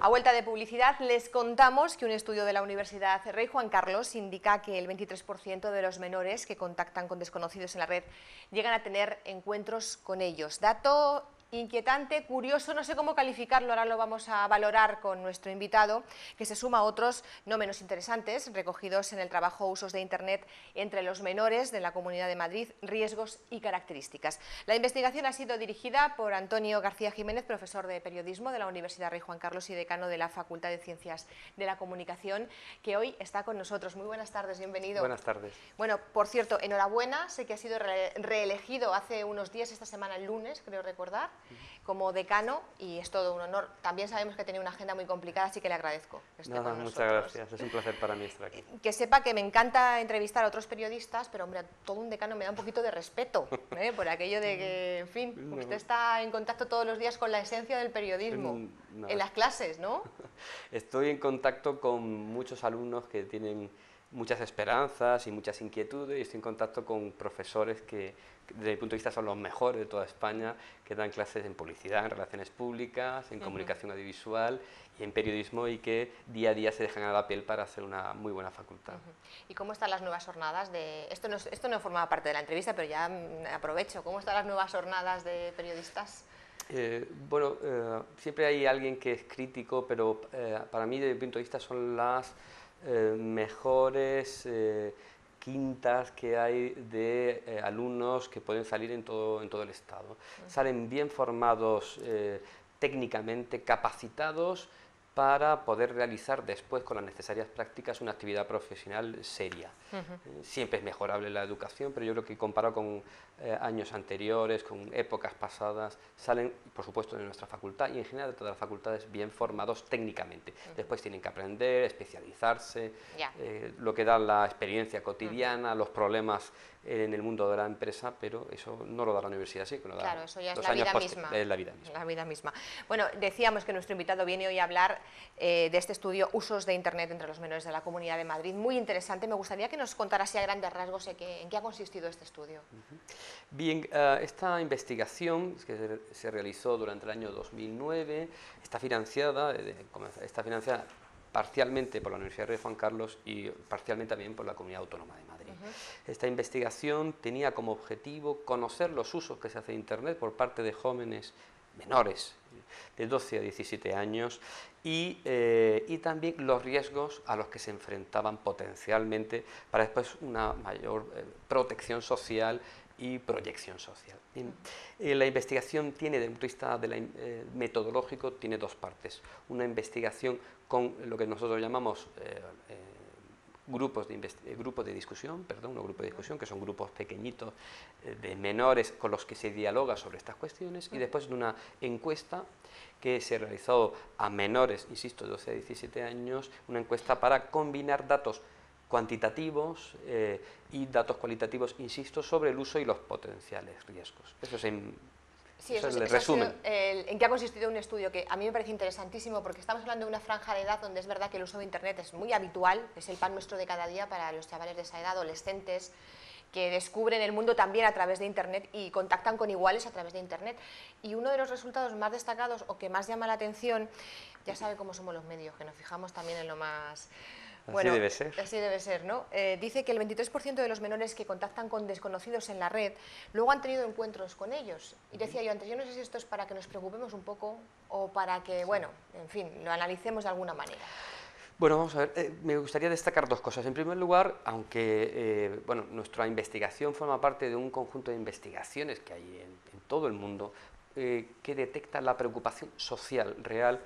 A vuelta de publicidad les contamos que un estudio de la Universidad Rey Juan Carlos indica que el 23% de los menores que contactan con desconocidos en la red llegan a tener encuentros con ellos. Dato inquietante, curioso, no sé cómo calificarlo, ahora lo vamos a valorar con nuestro invitado, que se suma a otros no menos interesantes, recogidos en el trabajo Usos de Internet entre los menores de la Comunidad de Madrid, riesgos y características. La investigación ha sido dirigida por Antonio García Jiménez, profesor de periodismo de la Universidad Rey Juan Carlos y decano de la Facultad de Ciencias de la Comunicación, que hoy está con nosotros. Muy buenas tardes, bienvenido. Buenas tardes. Bueno, por cierto, enhorabuena, sé que ha sido reelegido hace unos días, esta semana, el lunes, creo recordar, como decano, y es todo un honor. También sabemos que tenía una agenda muy complicada, así que le agradezco que esté con nosotros. Muchas gracias, es un placer para mí estar aquí. Que sepa que me encanta entrevistar a otros periodistas, pero hombre, todo un decano me da un poquito de respeto, por aquello de que, en fin, usted está en contacto todos los días con la esencia del periodismo, en las clases, ¿no? Estoy en contacto con muchos alumnos que tienen muchas esperanzas y muchas inquietudes, y estoy en contacto con profesores que desde mi punto de vista son los mejores de toda España, que dan clases en publicidad, en relaciones públicas, en comunicación audiovisual y en periodismo, y que día a día se dejan a la piel para hacer una muy buena facultad. ¿Y cómo están las nuevas jornadas de...? Esto no formaba parte de la entrevista, pero ya aprovecho. ¿Cómo están las nuevas jornadas de periodistas? Siempre hay alguien que es crítico, pero para mí, desde mi punto de vista, son las mejores quintas que hay de alumnos que pueden salir en todo el Estado. Salen bien formados técnicamente, capacitados para poder realizar después con las necesarias prácticas una actividad profesional seria. Siempre es mejorable la educación, pero yo creo que comparado con años anteriores, con épocas pasadas, salen, por supuesto, de nuestra facultad y en general de todas las facultades bien formados técnicamente. Después tienen que aprender, especializarse, lo que da la experiencia cotidiana, los problemas en el mundo de la empresa, pero eso no lo da la universidad, sí, que lo da. Claro, eso ya es los la años vida misma. Es la vida misma. La vida misma. Bueno, decíamos que nuestro invitado viene hoy a hablar de este estudio Usos de Internet entre los menores de la Comunidad de Madrid. Muy interesante. Me gustaría que nos contara así a grandes rasgos en qué ha consistido este estudio. Bien, esta investigación que se realizó durante el año 2009 está financiada parcialmente por la Universidad Rey Juan Carlos y parcialmente también por la Comunidad Autónoma de Madrid. Esta investigación tenía como objetivo conocer los usos que se hace de Internet por parte de jóvenes menores de 12 a 17 años y también los riesgos a los que se enfrentaban potencialmente para después una mayor protección social y proyección social. La investigación tiene, desde el punto de vista metodológico, tiene dos partes. Una investigación con lo que nosotros llamamos grupos de discusión, que son grupos pequeñitos de menores con los que se dialoga sobre estas cuestiones, y después de una encuesta que se realizó a menores, insisto, de 12 a 17 años, una encuesta para combinar datos cuantitativos y datos cualitativos, insisto, sobre el uso y los potenciales riesgos. Eso es el resumen. ¿En qué ha consistido un estudio que a mí me parece interesantísimo? Porque estamos hablando de una franja de edad donde es verdad que el uso de Internet es muy habitual, es el pan nuestro de cada día para los chavales de esa edad, adolescentes, que descubren el mundo también a través de Internet y contactan con iguales a través de Internet. Y uno de los resultados más destacados o que más llama la atención, ya sabe cómo somos los medios, que nos fijamos también en lo más... Bueno, así debe ser. Así debe ser, ¿no? Dice que el 23% de los menores que contactan con desconocidos en la red luego han tenido encuentros con ellos. Y decía yo antes, yo no sé si esto es para que nos preocupemos un poco o para que, bueno, en fin, lo analicemos de alguna manera. Bueno, vamos a ver, me gustaría destacar dos cosas. En primer lugar, aunque nuestra investigación forma parte de un conjunto de investigaciones que hay en todo el mundo, que detecta la preocupación social real,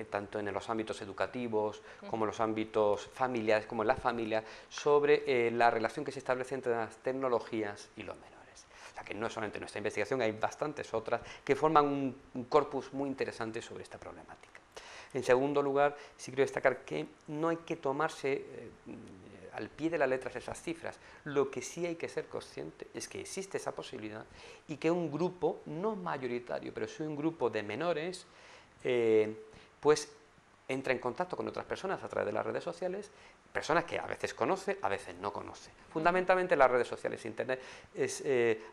tanto en los ámbitos educativos como en los ámbitos familiares, como en la familia, sobre la relación que se establece entre las tecnologías y los menores. O sea, que no es solamente nuestra investigación, hay bastantes otras que forman un corpus muy interesante sobre esta problemática. En segundo lugar, sí quiero destacar que no hay que tomarse al pie de la letra esas cifras. Lo que sí hay que ser consciente es que existe esa posibilidad y que un grupo, no mayoritario, pero sí un grupo de menores, pues entra en contacto con otras personas a través de las redes sociales, personas que a veces conoce, a veces no conoce. Fundamentalmente las redes sociales, Internet,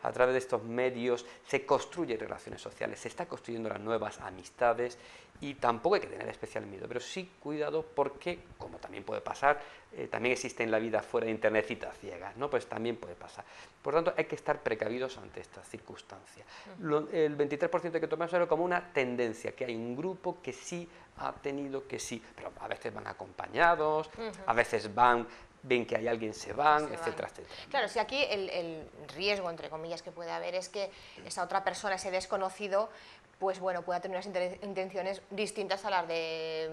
a través de estos medios se construyen relaciones sociales, se está construyendo las nuevas amistades y tampoco hay que tener especial miedo, pero sí cuidado porque, como también puede pasar, también existe en la vida fuera de Internet citas ciegas, ¿no? Pues también puede pasar. Por lo tanto, hay que estar precavidos ante estas circunstancias. El 23% hay que tomárselo como una tendencia, que hay un grupo que sí ha tenido que sí, pero a veces van acompañados, a veces ven que hay alguien, se van, etcétera, etcétera. Claro, si aquí el riesgo, entre comillas, que puede haber es que esa otra persona, ese desconocido, pues bueno, pueda tener unas intenciones distintas a las de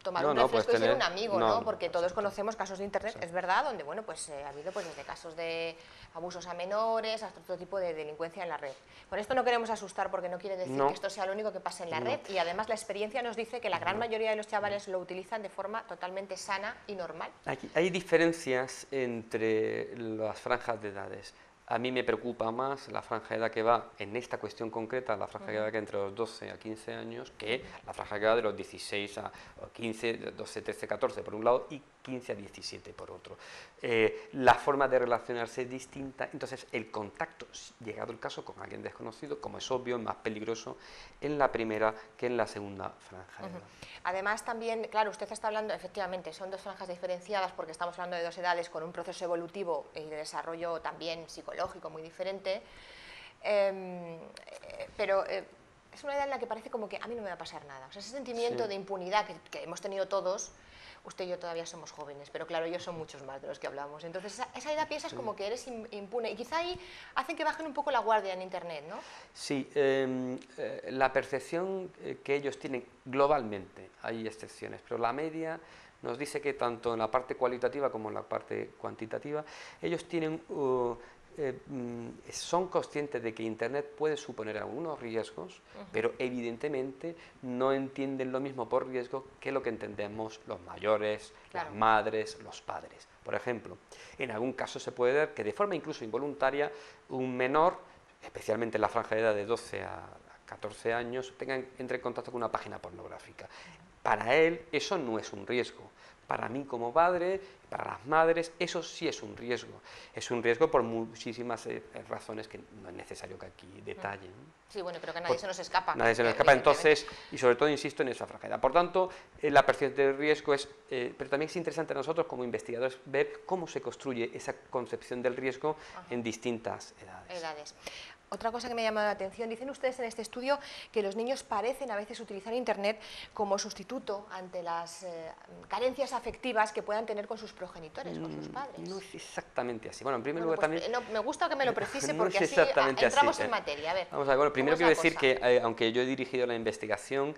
tomar un refresco y ser un amigo, ¿no? Porque todos conocemos casos de Internet, es verdad, donde, bueno, pues ha habido pues desde casos de abusos a menores hasta otro tipo de delincuencia en la red. Con esto no queremos asustar porque no quiere decir que esto sea lo único que pase en la red, y además la experiencia nos dice que la gran mayoría de los chavales lo utilizan de forma totalmente sana y normal. Hay diferencias entre las franjas de edades. A mí me preocupa más la franja de edad que va, en esta cuestión concreta, la franja de edad que entre los 12 a 15 años, que la franja de edad de los 16 a 15, 12, 13, 14 por un lado y 15 a 17 por otro. La forma de relacionarse es distinta, entonces el contacto, llegado el caso, con alguien desconocido, como es obvio, es más peligroso en la primera que en la segunda franja de edad. Además también, claro, usted está hablando, efectivamente, son dos franjas diferenciadas porque estamos hablando de dos edades con un proceso evolutivo y de desarrollo también psicológico muy diferente, pero es una edad en la que parece como que a mí no me va a pasar nada. O sea, ese sentimiento de impunidad que hemos tenido todos. Usted y yo todavía somos jóvenes, pero claro, ellos son muchos más de los que hablamos. Entonces, esa edad piensas como que eres impune y quizá ahí hacen que bajen un poco la guardia en Internet, ¿no? Sí, la percepción que ellos tienen globalmente, hay excepciones, pero la media nos dice que tanto en la parte cualitativa como en la parte cuantitativa, ellos tienen... son conscientes de que Internet puede suponer algunos riesgos, pero evidentemente no entienden lo mismo por riesgo que lo que entendemos los mayores, las madres, los padres. Por ejemplo, en algún caso se puede ver que de forma incluso involuntaria un menor, especialmente en la franja de edad de 12 a 14 años, entre en contacto con una página pornográfica. Para él eso no es un riesgo. Para mí como padre, para las madres, eso sí es un riesgo. Es un riesgo por muchísimas razones que no es necesario que aquí detalle, ¿no? Sí, bueno, pero que nadie se nos escapa. Nadie se nos escapa, entonces, y sobre todo insisto en esa franja edad. Por tanto, la percepción del riesgo es, pero también es interesante a nosotros como investigadores ver cómo se construye esa concepción del riesgo en distintas edades. Otra cosa que me ha llamado la atención, dicen ustedes en este estudio que los niños parecen a veces utilizar Internet como sustituto ante las carencias afectivas que puedan tener con sus progenitores, con sus padres. No es exactamente así. Bueno, en primer lugar también... me gusta que me lo precise porque no es así entramos en materia. A ver, vamos a ver, bueno, primero quiero decir que aunque yo he dirigido la investigación,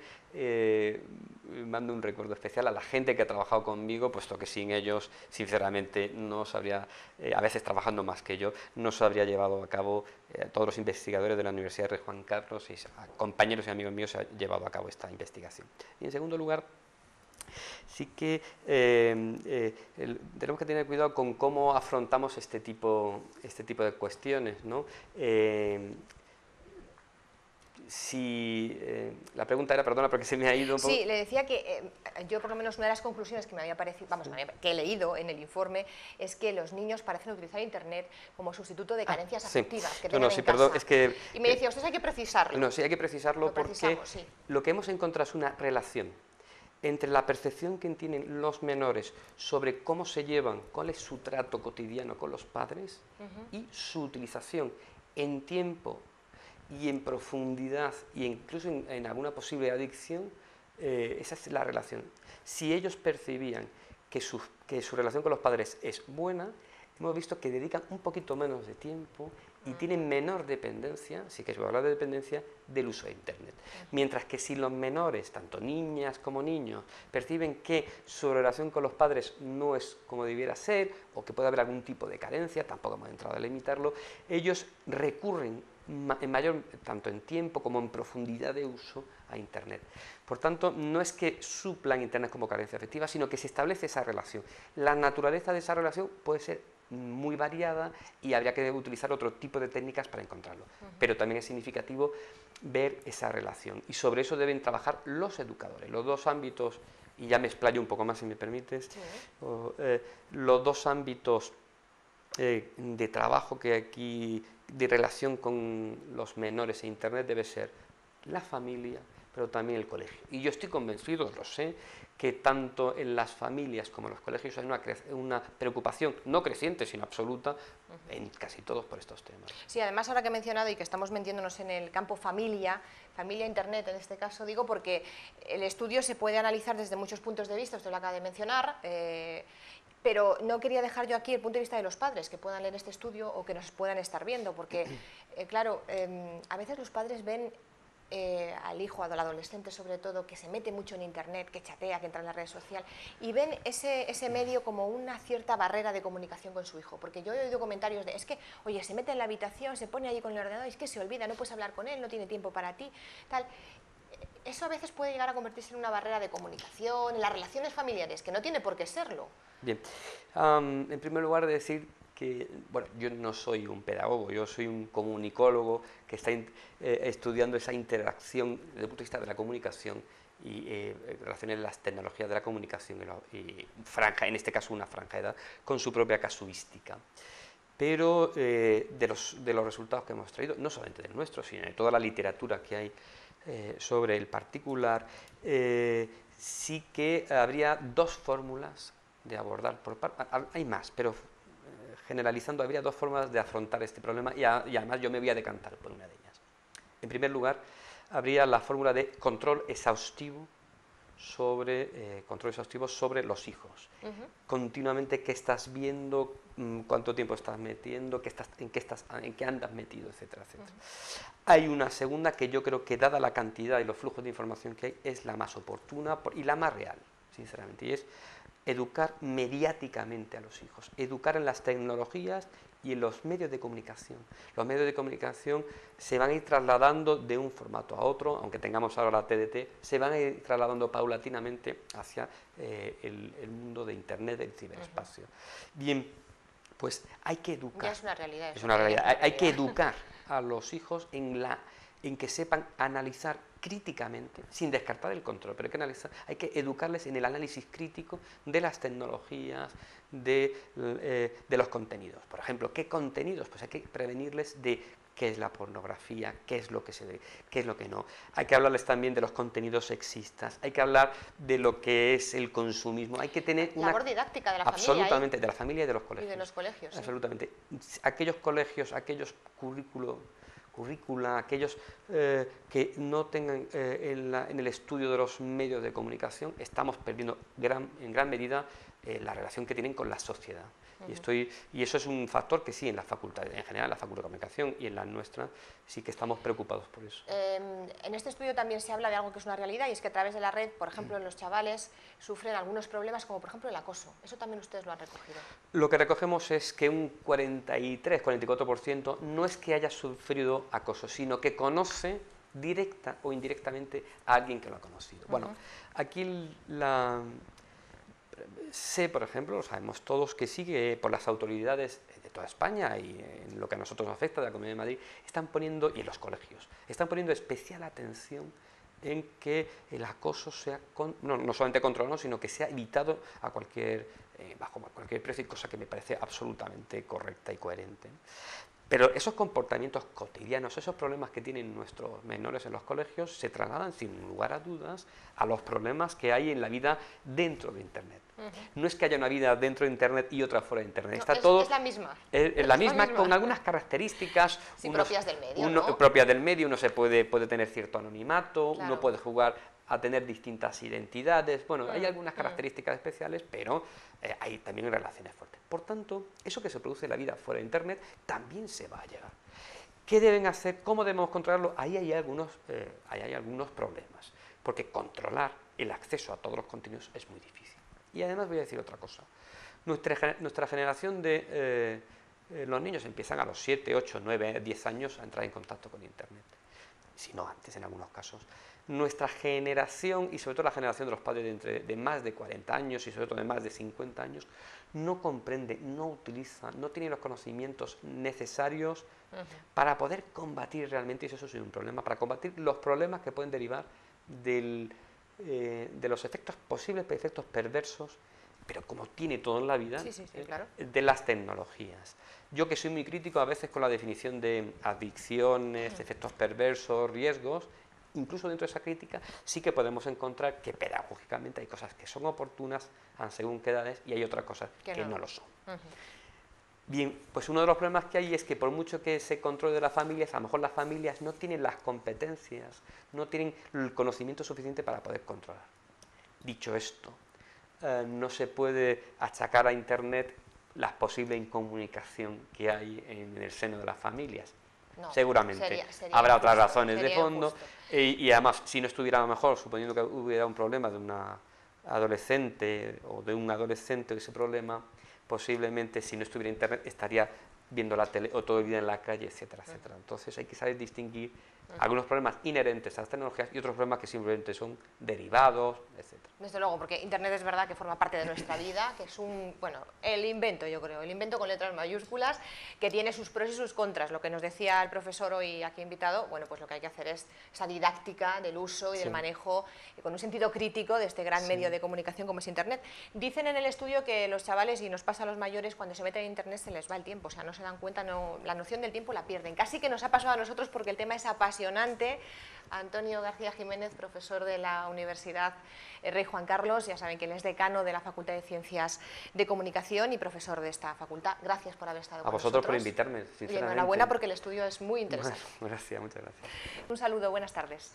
mando un recuerdo especial a la gente que ha trabajado conmigo, puesto que sin ellos, sinceramente, no sabría, a veces trabajando más que yo, no se habría llevado a cabo, todos los investigadores de la Universidad de Rey Juan Carlos y compañeros y amigos míos se ha llevado a cabo esta investigación. Y en segundo lugar, sí que tenemos que tener cuidado con cómo afrontamos este tipo de cuestiones, ¿no? La pregunta era, perdona porque se me ha ido un poco. Sí, le decía que yo por lo menos una de las conclusiones que me había parecido, que he leído en el informe, es que los niños parecen utilizar Internet como sustituto de carencias afectivas que tengan en perdón, casa. es que, y me decía, usted hay que precisarlo. No, sí, hay que precisarlo porque lo que hemos encontrado es una relación entre la percepción que tienen los menores sobre cómo se llevan, cuál es su trato cotidiano con los padres y su utilización en tiempo y en profundidad e incluso en alguna posible adicción. Esa es la relación. Si ellos percibían que su relación con los padres es buena, hemos visto que dedican un poquito menos de tiempo y tienen menor dependencia, sí que se va a hablar de dependencia, del uso de Internet. Mientras que si los menores, tanto niñas como niños, perciben que su relación con los padres no es como debiera ser, o que puede haber algún tipo de carencia, tampoco hemos entrado a limitarlo, ellos recurren en mayor, tanto en tiempo como en profundidad de uso, a Internet. Por tanto, no es que suplan Internet como carencia afectiva, sino que se establece esa relación. La naturaleza de esa relación puede ser muy variada y habría que utilizar otro tipo de técnicas para encontrarlo. Pero también es significativo ver esa relación y sobre eso deben trabajar los educadores. Los dos ámbitos, y ya me explayo un poco más si me permites, los dos ámbitos de trabajo que aquí, de relación con los menores e Internet, debe ser la familia, pero también el colegio. Y yo estoy convencido, lo sé, que tanto en las familias como en los colegios hay una preocupación, no creciente, sino absoluta, en casi todos por estos temas. Sí, además ahora que he mencionado y que estamos metiéndonos en el campo familia, Internet en este caso, digo, porque el estudio se puede analizar desde muchos puntos de vista, usted lo acaba de mencionar, pero no quería dejar yo aquí el punto de vista de los padres que puedan leer este estudio o que nos puedan estar viendo, porque, claro, a veces los padres ven al hijo, al adolescente sobre todo, que se mete mucho en internet, que chatea, que entra en la red social, y ven ese medio como una cierta barrera de comunicación con su hijo, porque yo he oído comentarios de, es que, oye, se mete en la habitación, se pone allí con el ordenador, es que se olvida, no puedes hablar con él, no tiene tiempo para ti, tal. Eso a veces puede llegar a convertirse en una barrera de comunicación, en las relaciones familiares, que no tiene por qué serlo. Bien, en primer lugar decir que, bueno, yo no soy un pedagogo, yo soy un comunicólogo que está estudiando esa interacción desde el punto de vista de la comunicación y relaciones de las tecnologías de la comunicación y franja, en este caso una franja de edad, con su propia casuística. Pero de los resultados que hemos traído, no solamente del nuestro, sino de toda la literatura que hay sobre el particular, sí que habría dos fórmulas de abordar, hay más, pero generalizando habría dos formas de afrontar este problema y además yo me voy a decantar por una de ellas. En primer lugar, habría la fórmula de control exhaustivo sobre los hijos. Continuamente qué estás viendo, cuánto tiempo estás metiendo, en qué andas metido, etcétera, etcétera. Hay una segunda que yo creo que, dada la cantidad y los flujos de información que hay, es la más oportuna y la más real, sinceramente, y es educar mediáticamente a los hijos, educar en las tecnologías y en los medios de comunicación. Los medios de comunicación se van a ir trasladando de un formato a otro, aunque tengamos ahora la TDT, se van a ir trasladando paulatinamente hacia el mundo de Internet, del ciberespacio. Bien, pues hay que educar. Ya es una realidad. Es una realidad. Hay que educar a los hijos en que sepan analizar críticamente, sin descartar el control, pero hay que educarles en el análisis crítico de las tecnologías, de los contenidos. Por ejemplo, ¿qué contenidos? Pues hay que prevenirles de qué es la pornografía, qué es lo que se ve, qué es lo que no. Hay que hablarles también de los contenidos sexistas, hay que hablar de lo que es el consumismo, hay que tener una labor didáctica de la familia. Absolutamente, de la familia y de los colegios. Y de los colegios. Absolutamente. Sí. Aquellos colegios, aquellos currícula, aquellos que no tengan en el estudio de los medios de comunicación, estamos perdiendo en gran medida la relación que tienen con la sociedad. Y eso es un factor que sí, en las facultades, en general en la Facultad de Comunicación y en la nuestra, sí que estamos preocupados por eso. En este estudio también se habla de algo que es una realidad, y es que a través de la red, por ejemplo, los chavales sufren algunos problemas, como por ejemplo el acoso. ¿Eso también ustedes lo han recogido? Lo que recogemos es que un 43-44% no es que haya sufrido acoso, sino que conoce directa o indirectamente a alguien que lo ha conocido. Bueno, aquí sé, por ejemplo, lo sabemos todos, que sigue por las autoridades de toda España y en lo que a nosotros nos afecta, de la Comunidad de Madrid, están poniendo, y en los colegios, están poniendo especial atención en que el acoso sea, no solamente controlado, sino que sea evitado bajo cualquier precio, cosa que me parece absolutamente correcta y coherente. Pero esos comportamientos cotidianos, esos problemas que tienen nuestros menores en los colegios, se trasladan sin lugar a dudas a los problemas que hay en la vida dentro de Internet. No es que haya una vida dentro de Internet y otra fuera de Internet. No, es la misma. Es la misma, con algunas características. Sí, propias del medio, ¿no? Propias del medio, uno puede tener cierto anonimato, claro. Uno puede jugar a tener distintas identidades. Bueno, hay algunas características especiales, pero hay también relaciones fuertes. Por tanto, eso que se produce en la vida fuera de Internet también se va a llegar. ¿Qué deben hacer? ¿Cómo debemos controlarlo? Ahí hay algunos problemas, porque controlar el acceso a todos los contenidos es muy difícil. Y además voy a decir otra cosa. Nuestra generación de los niños empiezan a los 7, 8, 9, 10 años a entrar en contacto con Internet, si no antes en algunos casos. Nuestra generación, y sobre todo la generación de los padres de más de 40 años y sobre todo de más de 50 años, no comprende, no utiliza, no tiene los conocimientos necesarios para poder combatir realmente, y eso es un problema, para combatir los problemas que pueden derivar de los posibles efectos perversos, pero como tiene todo en la vida, claro, de las tecnologías. Yo, que soy muy crítico a veces con la definición de adicciones, efectos perversos, riesgos, incluso dentro de esa crítica sí que podemos encontrar que pedagógicamente hay cosas que son oportunas según qué edades y hay otras cosas que no lo son. Bien, pues uno de los problemas que hay es que por mucho que se controle las familias, a lo mejor las familias no tienen las competencias, no tienen el conocimiento suficiente para poder controlar. Dicho esto, no se puede achacar a Internet la posible incomunicación que hay en el seno de las familias. No, seguramente habrá otras razones de fondo y además si no estuviera mejor, suponiendo que hubiera un problema de una adolescente o de un adolescente, ese problema posiblemente si no estuviera Internet estaría viendo la tele o todo el día en la calle, etcétera, etcétera. Entonces hay que saber distinguir algunos problemas inherentes a las tecnologías y otros problemas que simplemente son derivados, etcétera. Desde luego, porque Internet es verdad que forma parte de nuestra vida, que es el invento, yo creo, el invento con letras mayúsculas, que tiene sus pros y sus contras. Lo que nos decía el profesor hoy aquí invitado, bueno, pues lo que hay que hacer es esa didáctica del uso y del manejo con un sentido crítico de este gran medio de comunicación como es Internet. Dicen en el estudio que los chavales, y nos pasa a los mayores, cuando se meten en Internet se les va el tiempo, o sea, no se dan cuenta, la noción del tiempo la pierden. Casi que nos ha pasado a nosotros porque el tema es apasionante. Antonio García Jiménez, profesor de la Universidad Rey Juan Carlos, ya saben que él es decano de la Facultad de Ciencias de Comunicación y profesor de esta facultad. Gracias por haber estado con nosotros. A vosotros por invitarme, sinceramente. Y enhorabuena porque el estudio es muy interesante. Gracias, muchas gracias. Un saludo, buenas tardes.